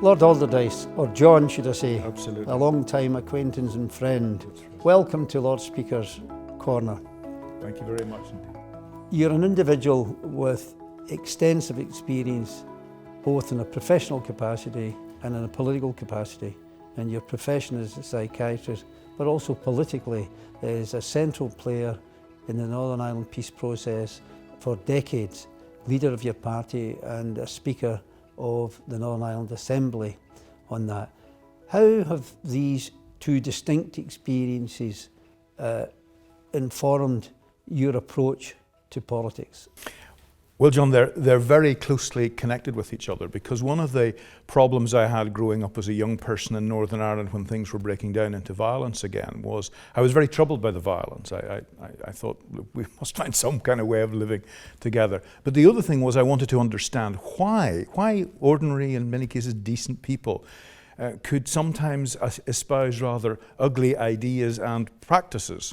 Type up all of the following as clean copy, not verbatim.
Lord Alderdice, or John should I say, Absolutely. a long-time acquaintance and friend. Welcome to Lord Speaker's Corner. Thank you very much indeed. You're an individual with extensive experience, both in a professional capacity and in a political capacity. And your profession as a psychiatrist, but also politically, is a central player in the Northern Ireland peace process for decades, leader of your party and a speaker of the Northern Ireland Assembly on that. How have these two distinct experiences informed your approach to politics? Well, John, they're very closely connected with each other, because one of the problems I had growing up as a young person in Northern Ireland when things were breaking down into violence again was I was very troubled by the violence. I thought, look, we must find some kind of way of living together. But the other thing was I wanted to understand why ordinary, in many cases decent people could sometimes espouse rather ugly ideas and practices.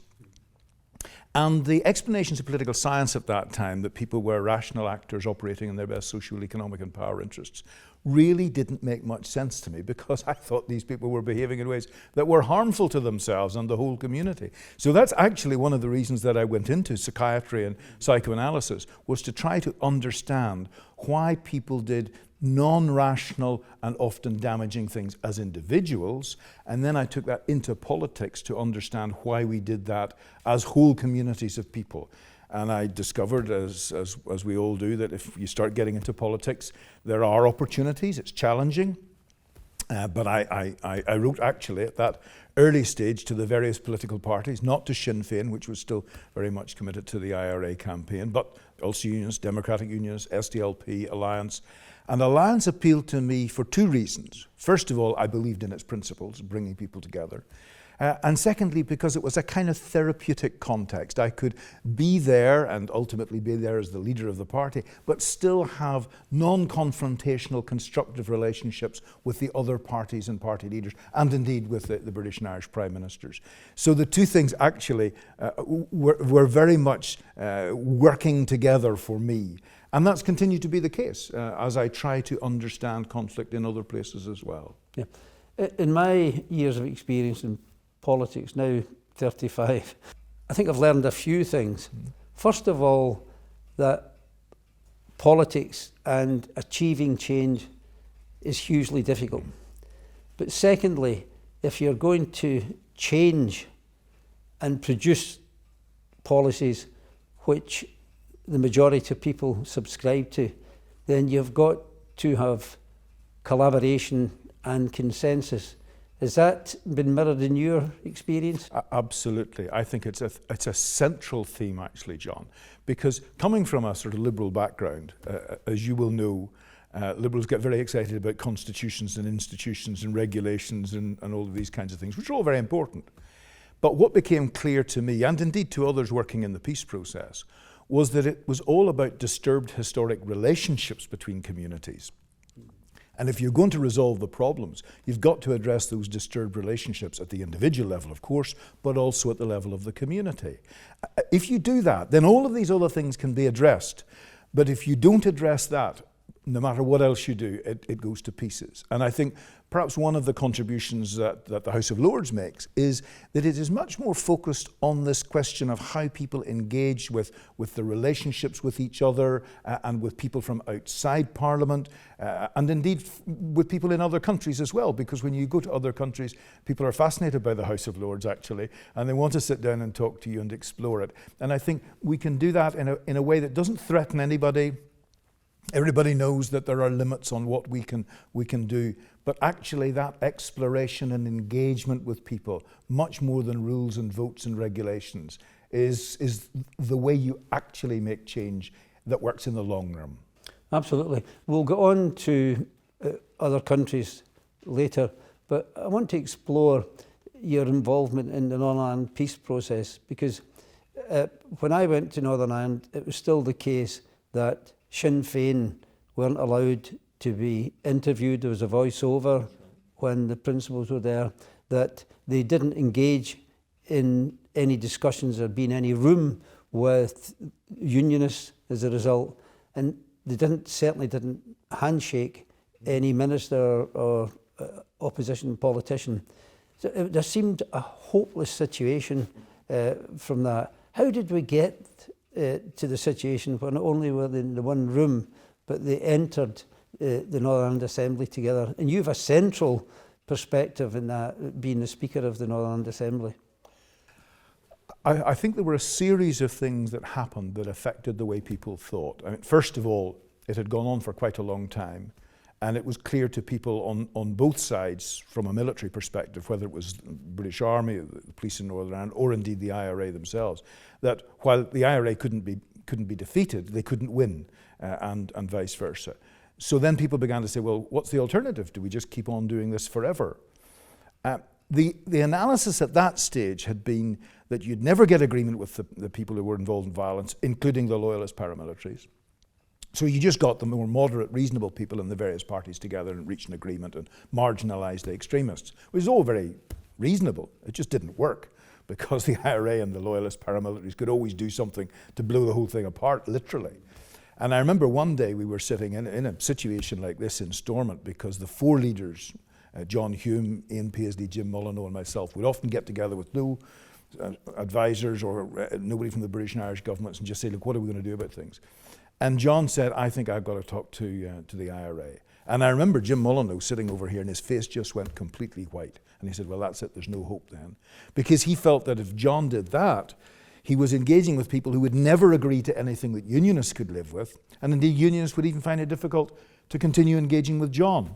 And the explanations of political science at that time, that people were rational actors operating in their best social, economic and power interests, really didn't make much sense to me, because I thought these people were behaving in ways that were harmful to themselves and the whole community. So that's actually one of the reasons that I went into psychiatry and psychoanalysis, was to try to understand why people did non-rational and often damaging things as individuals, and then I took that into politics to understand why we did that as whole communities of people. And I discovered, as we all do, that if you start getting into politics, there are opportunities. It's challenging. But I wrote actually at that early stage to the various political parties, not to Sinn Féin, which was still very much committed to the IRA campaign, but also unions, Democratic Unions, SDLP, Alliance. And Alliance appealed to me for two reasons. First of all, I believed in its principles, bringing people together. And secondly, because it was a kind of therapeutic context. I could be there and ultimately be there as the leader of the party, but still have non-confrontational, constructive relationships with the other parties and party leaders, and indeed with the British and Irish Prime Ministers. So the two things actually were very much working together for me. And that's continued to be the case as I try to understand conflict in other places as well. Yeah. In my years of experience in politics, now 35, I think I've learned a few things. First of all, that politics and achieving change is hugely difficult. But secondly, if you're going to change and produce policies which the majority of people subscribe to, then you've got to have collaboration and consensus. Has that been mirrored in your experience? Absolutely. I think it's a central theme actually, John, because coming from a sort of liberal background, as you will know, liberals get very excited about constitutions and institutions and regulations and all of these kinds of things, which are all very important. But what became clear to me, and indeed to others working in the peace process, was that it was all about disturbed historic relationships between communities. And if you're going to resolve the problems, you've got to address those disturbed relationships at the individual level, of course, but also at the level of the community. If you do that, then all of these other things can be addressed. But if you don't address that, no matter what else you do, it goes to pieces. And I think perhaps one of the contributions that the House of Lords makes is that it is much more focused on this question of how people engage with the relationships with each other and with people from outside Parliament and indeed with people in other countries as well, because when you go to other countries, people are fascinated by the House of Lords actually, and they want to sit down and talk to you and explore it. And I think we can do that in a way that doesn't threaten anybody. Everybody knows that there are limits on what we can do, but actually that exploration and engagement with people, much more than rules and votes and regulations, is the way you actually make change that works in the long run. Absolutely. We'll go on to other countries later, but I want to explore your involvement in the Northern Ireland peace process, because when I went to Northern Ireland, it was still the case that Sinn Féin weren't allowed to be interviewed. There was a voiceover when the principals were there, that they didn't engage in any discussions or be in any room with unionists as a result. And they certainly didn't handshake any minister or opposition politician. So there seemed a hopeless situation from that. How did we get to the situation where not only were they in the one room, but they entered the Northern Ireland Assembly together? And you have a central perspective in that, being the Speaker of the Northern Ireland Assembly. I think there were a series of things that happened that affected the way people thought. I mean, first of all, it had gone on for quite a long time, and it was clear to people on both sides, from a military perspective, whether it was the British Army, the police in Northern Ireland, or indeed the IRA themselves, that while the IRA couldn't be defeated, they couldn't win, and vice versa. So then people began to say, well, what's the alternative? Do we just keep on doing this forever? The analysis at that stage had been that you'd never get agreement with the people who were involved in violence, including the loyalist paramilitaries. So you just got the more moderate, reasonable people in the various parties together and reached an agreement and marginalised the extremists, which is all very reasonable. It just didn't work because the IRA and the loyalist paramilitaries could always do something to blow the whole thing apart, literally. And I remember one day we were sitting in a situation like this in Stormont because the four leaders, John Hume, Ian Paisley, Jim Molyneux and myself, would often get together with no advisors or nobody from the British and Irish governments and just say, look, what are we going to do about things? And John said, I think I've got to talk to the IRA. And I remember Jim Molyneux sitting over here and his face just went completely white. And he said, well, that's it, there's no hope then. Because he felt that if John did that, he was engaging with people who would never agree to anything that unionists could live with. And indeed, unionists would even find it difficult to continue engaging with John.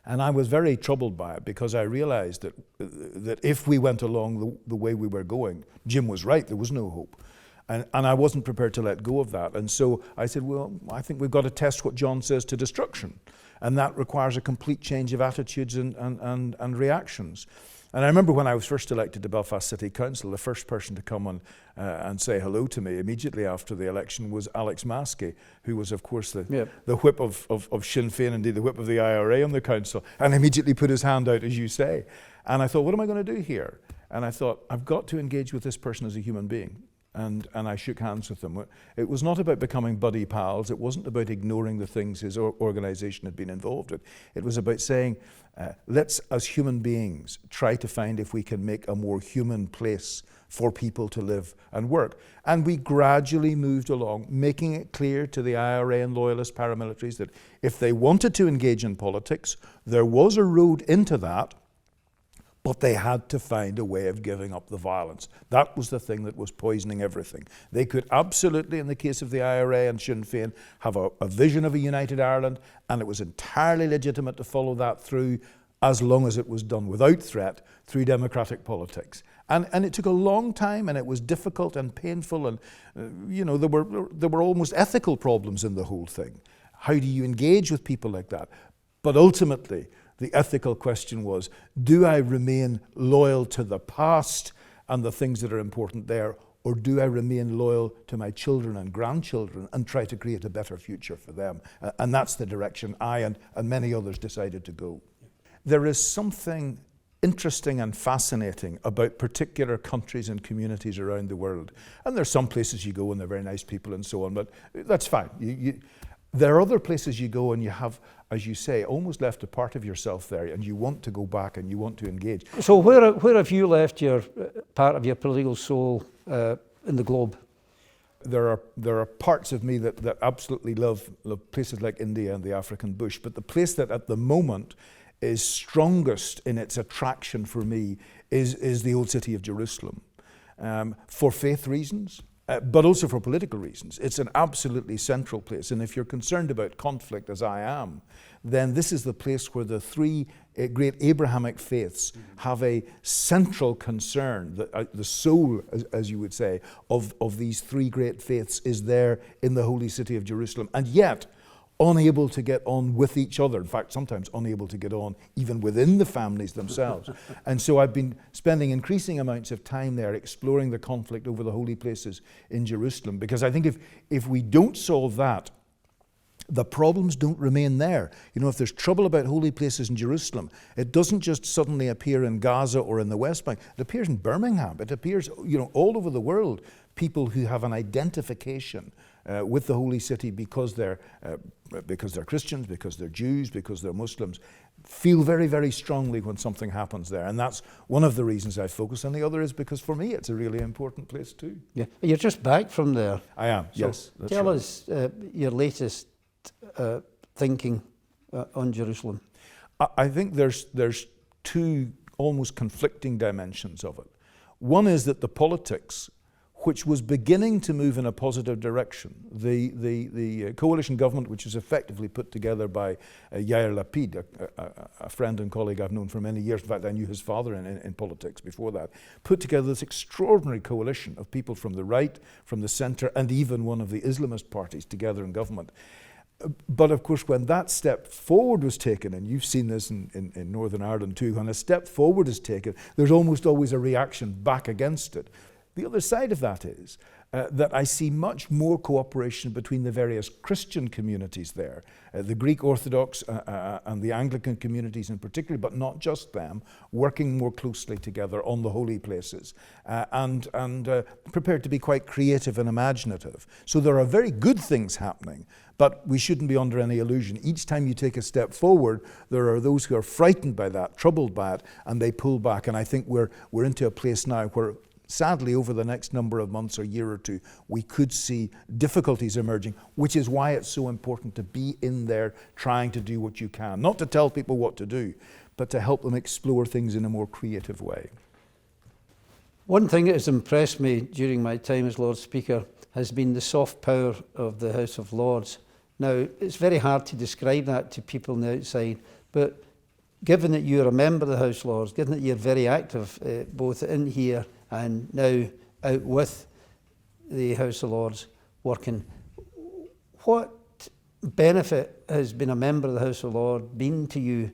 And I was very troubled by it because I realized that if we went along the way we were going, Jim was right, there was no hope. And I wasn't prepared to let go of that. And so I said, well, I think we've got to test what John says to destruction. And that requires a complete change of attitudes and reactions. And I remember when I was first elected to Belfast City Council, the first person to come on and say hello to me immediately after the election was Alex Maskey, who was, of course, the whip of Sinn Féin, indeed the whip of the IRA on the council, and immediately put his hand out, as you say. And I thought, what am I going to do here? And I thought, I've got to engage with this person as a human being. And I shook hands with him. It was not about becoming buddy pals. It wasn't about ignoring the things his organisation had been involved in. It was about saying, let's, as human beings, try to find if we can make a more human place for people to live and work. And we gradually moved along, making it clear to the IRA and loyalist paramilitaries that if they wanted to engage in politics, there was a road into that, but they had to find a way of giving up the violence. That was the thing that was poisoning everything. They could absolutely, in the case of the IRA and Sinn Féin, have a vision of a united Ireland, and it was entirely legitimate to follow that through as long as it was done without threat through democratic politics. And it took a long time, and it was difficult and painful, and there were almost ethical problems in the whole thing. How do you engage with people like that? But ultimately, the ethical question was, do I remain loyal to the past and the things that are important there, or do I remain loyal to my children and grandchildren and try to create a better future for them? And that's the direction I and many others decided to go. There is something interesting and fascinating about particular countries and communities around the world. And there's some places you go and they're very nice people and so on, but that's fine. There are other places you go and you have, as you say, almost left a part of yourself there, and you want to go back and you want to engage. So where have you left your part of your political soul in the globe? There are parts of me that absolutely love places like India and the African bush, but the place that at the moment is strongest in its attraction for me is the old city of Jerusalem, for faith reasons. But also for political reasons. It's an absolutely central place. And if you're concerned about conflict, as I am, then this is the place where the three great Abrahamic faiths have a central concern. The soul, as you would say, of these three great faiths is there in the holy city of Jerusalem. And yet, unable to get on with each other. In fact, sometimes unable to get on even within the families themselves. And so I've been spending increasing amounts of time there exploring the conflict over the holy places in Jerusalem, because I think if we don't solve that, the problems don't remain there. You know, if there's trouble about holy places in Jerusalem, it doesn't just suddenly appear in Gaza or in the West Bank. It appears in Birmingham. It appears, all over the world, people who have an identification with the Holy City because they're Christians, because they're Jews, because they're Muslims, feel very, very strongly when something happens there. And that's one of the reasons I focus. And the other is because for me it's a really important place too. Yeah, you're just back from there. I am, So yes. That's tell right. us your latest thinking on Jerusalem. I think there's two almost conflicting dimensions of it. One is that the politics, which was beginning to move in a positive direction, the coalition government, which is effectively put together by Yair Lapid, a friend and colleague I've known for many years. In fact, I knew his father in politics before that, put together this extraordinary coalition of people from the right, from the centre, and even one of the Islamist parties together in government. But of course, when that step forward was taken, and you've seen this in Northern Ireland too, when a step forward is taken, there's almost always a reaction back against it. The other side of that is that I see much more cooperation between the various Christian communities there, the Greek Orthodox and the Anglican communities in particular, but not just them, working more closely together on the holy places and prepared to be quite creative and imaginative. So there are very good things happening, but we shouldn't be under any illusion. Each time you take a step forward, there are those who are frightened by that, troubled by it, and they pull back. And I think we're into a place now where, sadly, over the next number of months or year or two, we could see difficulties emerging, which is why it's so important to be in there trying to do what you can. Not to tell people what to do, but to help them explore things in a more creative way. One thing that has impressed me during my time as Lord Speaker has been the soft power of the House of Lords. Now, it's very hard to describe that to people on the outside, but given that you're a member of the House of Lords, given that you're very active both in here and now out with the House of Lords working, what benefit has being a member of the House of Lords been to you?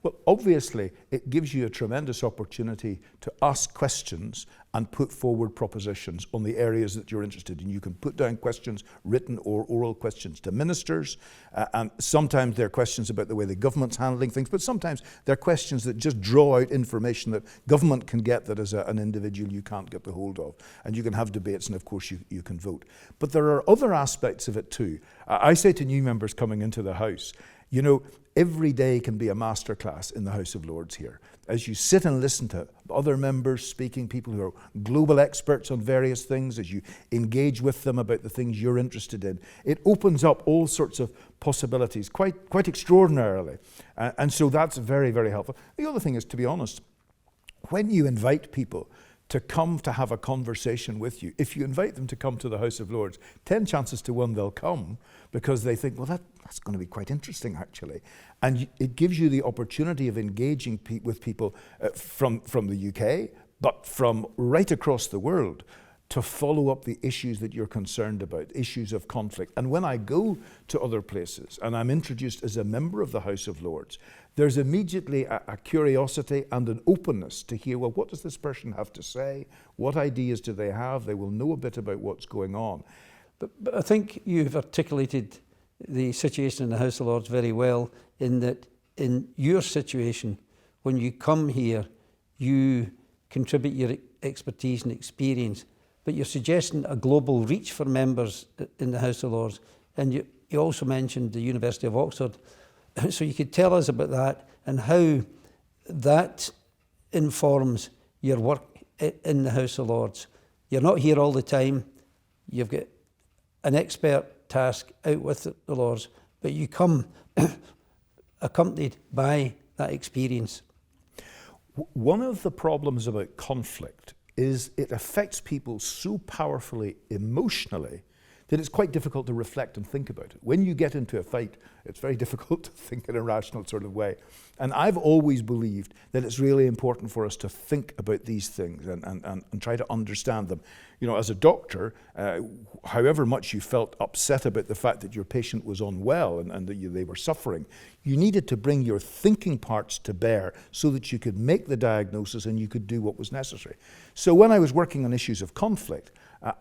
Well, obviously, it gives you a tremendous opportunity to ask questions and put forward propositions on the areas that you're interested in. You can put down questions, written or oral questions, to ministers, and sometimes they're questions about the way the government's handling things, but sometimes they're questions that just draw out information that government can get that as an individual you can't get the hold of. And you can have debates, and of course you can vote. But there are other aspects of it too. I say to new members coming into the House, you know, every day can be a masterclass in the House of Lords here. As you sit and listen to other members speaking, people who are global experts on various things, as you engage with them about the things you're interested in, it opens up all sorts of possibilities quite extraordinarily. And so that's very, very helpful. The other thing is, to be honest, when you invite people to come to have a conversation with you, if you invite them to come to the House of Lords, 10 chances to 1 they'll come because they think, well, that's going to be quite interesting, actually. And it gives you the opportunity of engaging with people from the UK, but from right across the world, to follow up the issues that you're concerned about, issues of conflict. And when I go to other places and I'm introduced as a member of the House of Lords, there's immediately a curiosity and an openness to hear, well, what does this person have to say? What ideas do they have? They will know a bit about what's going on. But I think you've articulated the situation in the House of Lords very well, in that in your situation, when you come here, you contribute your expertise and experience, but you're suggesting a global reach for members in the House of Lords. And you also mentioned the University of Oxford. So you could tell us about that and how that informs your work in the House of Lords. You're not here all the time. You've got an expert task out with the Lords, but you come accompanied by that experience. One of the problems about conflict is it affects people so powerfully emotionally that it's quite difficult to reflect and think about it. When you get into a fight, it's very difficult to think in a rational sort of way. And I've always believed that it's really important for us to think about these things and try to understand them. You know, as a doctor, however much you felt upset about the fact that your patient was unwell and that they were suffering, you needed to bring your thinking parts to bear so that you could make the diagnosis and you could do what was necessary. So when I was working on issues of conflict,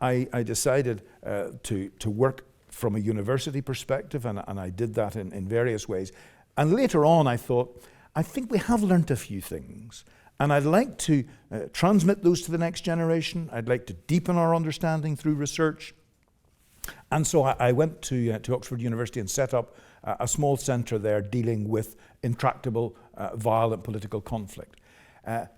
I decided to work from a university perspective, and I did that in various ways. And later on I thought, I think we have learnt a few things, and I'd like to transmit those to the next generation. I'd like to deepen our understanding through research. And so I went to Oxford University and set up a small centre there dealing with intractable, violent political conflict.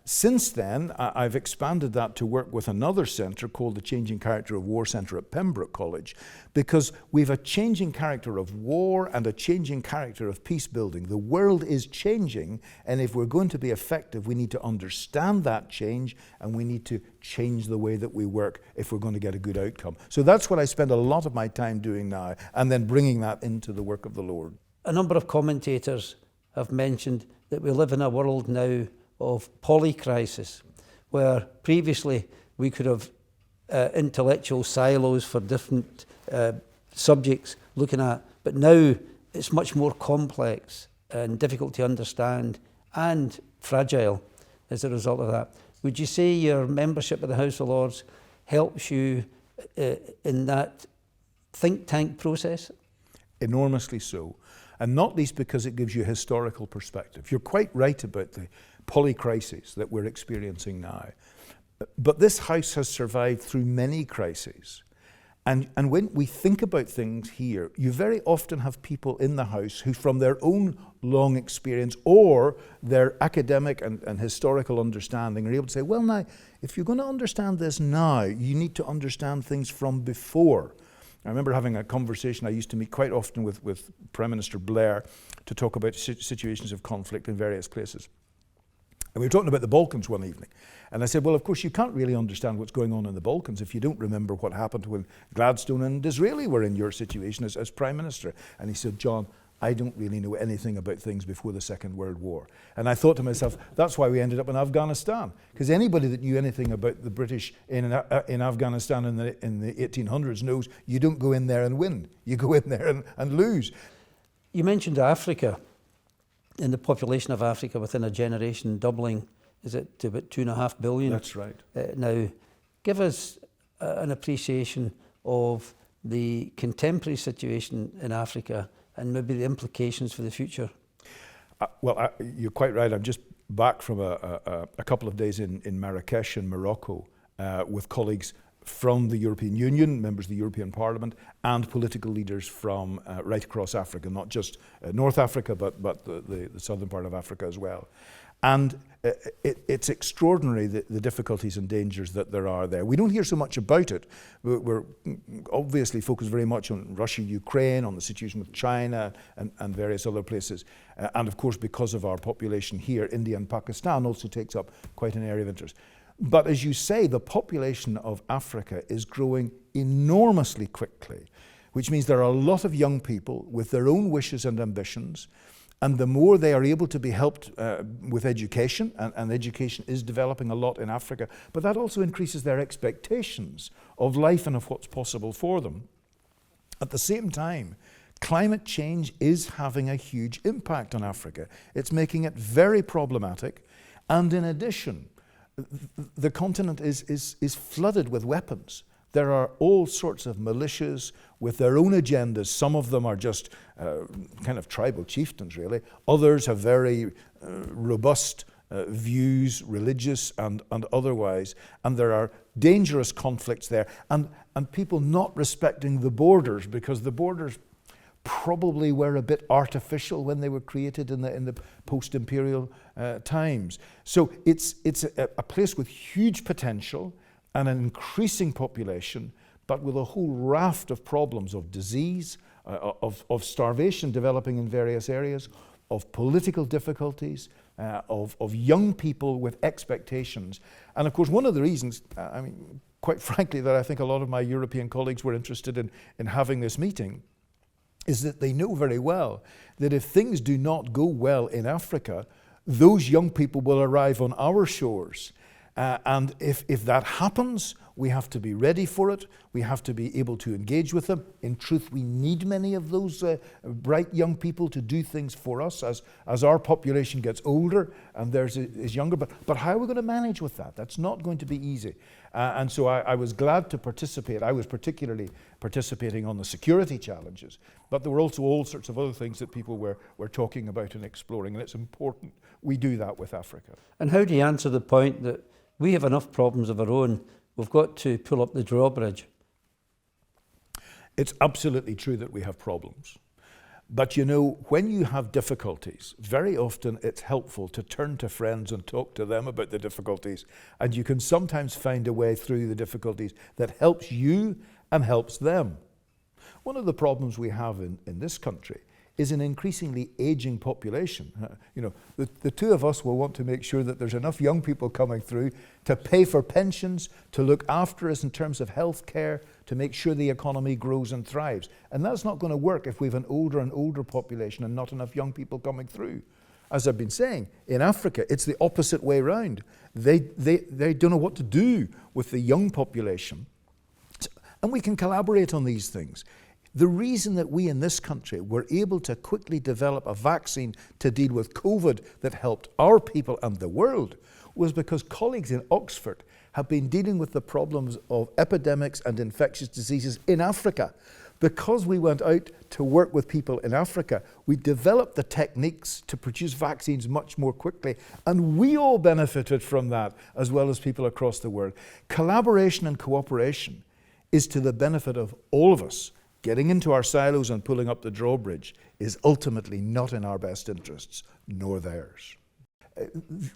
Since then, I've expanded that to work with another centre called the Changing Character of War Centre at Pembroke College, because we've a changing character of war and a changing character of peace building. The world is changing, and if we're going to be effective, we need to understand that change, and we need to change the way that we work if we're going to get a good outcome. So that's what I spend a lot of my time doing now, and then bringing that into the work of the Lord. A number of commentators have mentioned that we live in a world now of polycrisis, where previously we could have intellectual silos for different subjects looking at, but now it's much more complex and difficult to understand and fragile as a result of that. Would you say your membership of the House of Lords helps you in that think tank process? Enormously so, and not least because it gives you historical perspective. You're quite right about the polycrisis that we're experiencing now. But this House has survived through many crises. And when we think about things here, you very often have people in the House who, from their own long experience or their academic and historical understanding, are able to say, well, now, if you're going to understand this now, you need to understand things from before. I remember having a conversation I used to meet quite often with Prime Minister Blair to talk about situations of conflict in various places. And we were talking about the Balkans one evening. And I said, well, of course, you can't really understand what's going on in the Balkans if you don't remember what happened when Gladstone and Disraeli were in your situation as Prime Minister. And he said, John, I don't really know anything about things before the Second World War. And I thought to myself, that's why we ended up in Afghanistan. Because anybody that knew anything about the British in Afghanistan in the 1800s knows you don't go in there and win. You go in there and lose. You mentioned Africa. In the population of Africa within a generation doubling, is it to about 2.5 billion? That's right. Now, give us an appreciation of the contemporary situation in Africa and maybe the implications for the future. You're quite right. I'm just back from a couple of days in Marrakesh in Morocco with colleagues from the European Union, members of the European Parliament, and political leaders from right across Africa, not just North Africa, but the southern part of Africa as well. And it's extraordinary the difficulties and dangers that there are there. We don't hear so much about it. We're obviously focused very much on Russia, Ukraine, on the situation with China and various other places. And of course, because of our population here, India and Pakistan also takes up quite an area of interest. But as you say, the population of Africa is growing enormously quickly, which means there are a lot of young people with their own wishes and ambitions. And the more they are able to be helped with education, and education is developing a lot in Africa, but that also increases their expectations of life and of what's possible for them. At the same time, climate change is having a huge impact on Africa. It's making it very problematic. And in addition, the continent is flooded with weapons. There are all sorts of militias with their own agendas. Some of them are just kind of tribal chieftains, really. Others have very robust views, religious and otherwise. And there are dangerous conflicts there. And people not respecting the borders, because the borders probably were a bit artificial when they were created in the post-imperial times. So it's a place with huge potential and an increasing population, but with a whole raft of problems of disease, of starvation developing in various areas, of political difficulties, of young people with expectations. And of course, one of the reasons, quite frankly, that I think a lot of my European colleagues were interested in having this meeting is that they know very well that if things do not go well in Africa, those young people will arrive on our shores. And if that happens, we have to be ready for it. We have to be able to engage with them. In truth, we need many of those bright young people to do things for us as our population gets older and theirs is younger. But how are we going to manage with that? That's not going to be easy. And so I was glad to participate. I was particularly participating on the security challenges. But there were also all sorts of other things that people were talking about and exploring. And it's important we do that with Africa. And how do you answer the point that we have enough problems of our own, we've got to pull up the drawbridge? It's absolutely true that we have problems. But you know, when you have difficulties, very often it's helpful to turn to friends and talk to them about the difficulties. And you can sometimes find a way through the difficulties that helps you and helps them. One of the problems we have in this country is an increasingly aging population. You know, the two of us will want to make sure that there's enough young people coming through to pay for pensions, to look after us in terms of health care, to make sure the economy grows and thrives. And that's not going to work if we have an older and older population and not enough young people coming through. As I've been saying, in Africa, it's the opposite way around. They don't know what to do with the young population. And we can collaborate on these things. The reason that we in this country were able to quickly develop a vaccine to deal with COVID that helped our people and the world was because colleagues in Oxford have been dealing with the problems of epidemics and infectious diseases in Africa. Because we went out to work with people in Africa, we developed the techniques to produce vaccines much more quickly, and we all benefited from that, as well as people across the world. Collaboration and cooperation is to the benefit of all of us. Getting into our silos and pulling up the drawbridge is ultimately not in our best interests, nor theirs.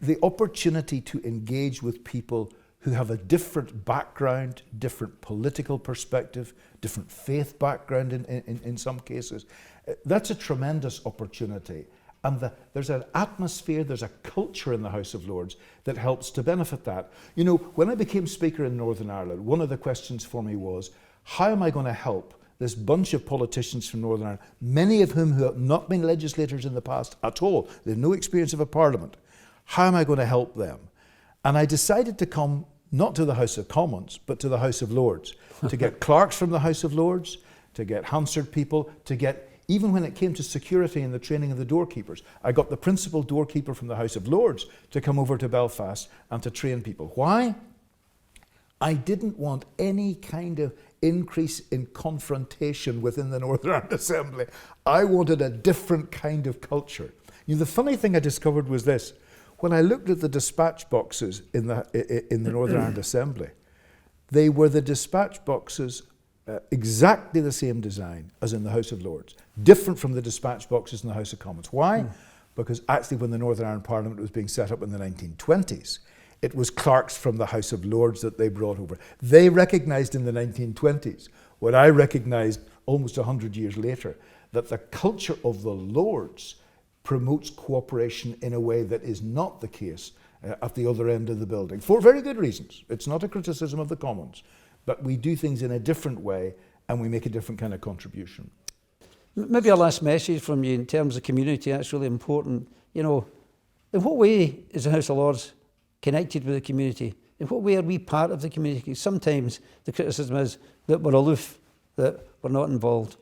The opportunity to engage with people who have a different background, different political perspective, different faith background in some cases, that's a tremendous opportunity. And there's an atmosphere, there's a culture in the House of Lords that helps to benefit that. You know, when I became Speaker in Northern Ireland, one of the questions for me was, how am I going to help this bunch of politicians from Northern Ireland, many of whom who have not been legislators in the past at all, they have no experience of a parliament. How am I going to help them? And I decided to come not to the House of Commons, but to the House of Lords, to get clerks from the House of Lords, to get Hansard people, to get, even when it came to security and the training of the doorkeepers, I got the principal doorkeeper from the House of Lords to come over to Belfast and to train people. Why? I didn't want any kind of increase in confrontation within the Northern Ireland Assembly. I wanted a different kind of culture. You know, the funny thing I discovered was this. When I looked at the dispatch boxes in the Northern Ireland Assembly, they were the dispatch boxes exactly the same design as in the House of Lords, different from the dispatch boxes in the House of Commons. Why? Because actually when the Northern Ireland Parliament was being set up in the 1920s, it was clerks from the House of Lords that they brought over. They recognised in the 1920s what I recognised almost 100 years later, that the culture of the Lords promotes cooperation in a way that is not the case at the other end of the building, for very good reasons. It's not a criticism of the Commons, but we do things in a different way and we make a different kind of contribution. Maybe a last message from you in terms of community, that's really important. You know, in what way is the House of Lords connected with the community? In what way are we part of the community? Sometimes the criticism is that we're aloof, that we're not involved.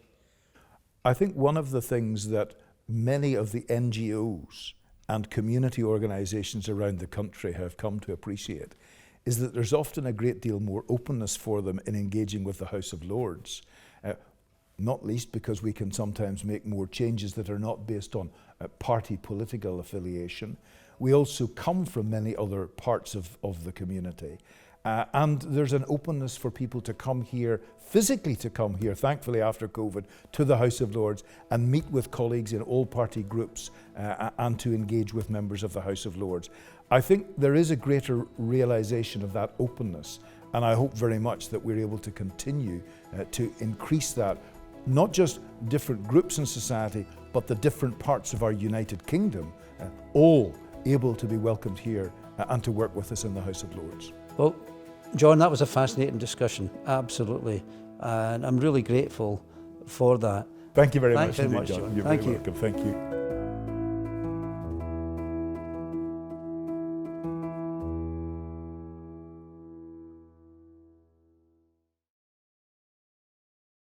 I think one of the things that many of the NGOs and community organisations around the country have come to appreciate is that there's often a great deal more openness for them in engaging with the House of Lords, not least because we can sometimes make more changes that are not based on party political affiliation. We also come from many other parts of the community. And there's an openness for people to come here, physically to come here, thankfully after COVID, to the House of Lords and meet with colleagues in all party groups and to engage with members of the House of Lords. I think there is a greater realisation of that openness, and I hope very much that we're able to continue to increase that, not just different groups in society, but the different parts of our United Kingdom, all able to be welcomed here and to work with us in the House of Lords. Well, John, that was a fascinating discussion, absolutely, and I'm really grateful for that. Thank you very Thanks much very indeed, much, John. John. You're Thank very you. welcome. Thank you.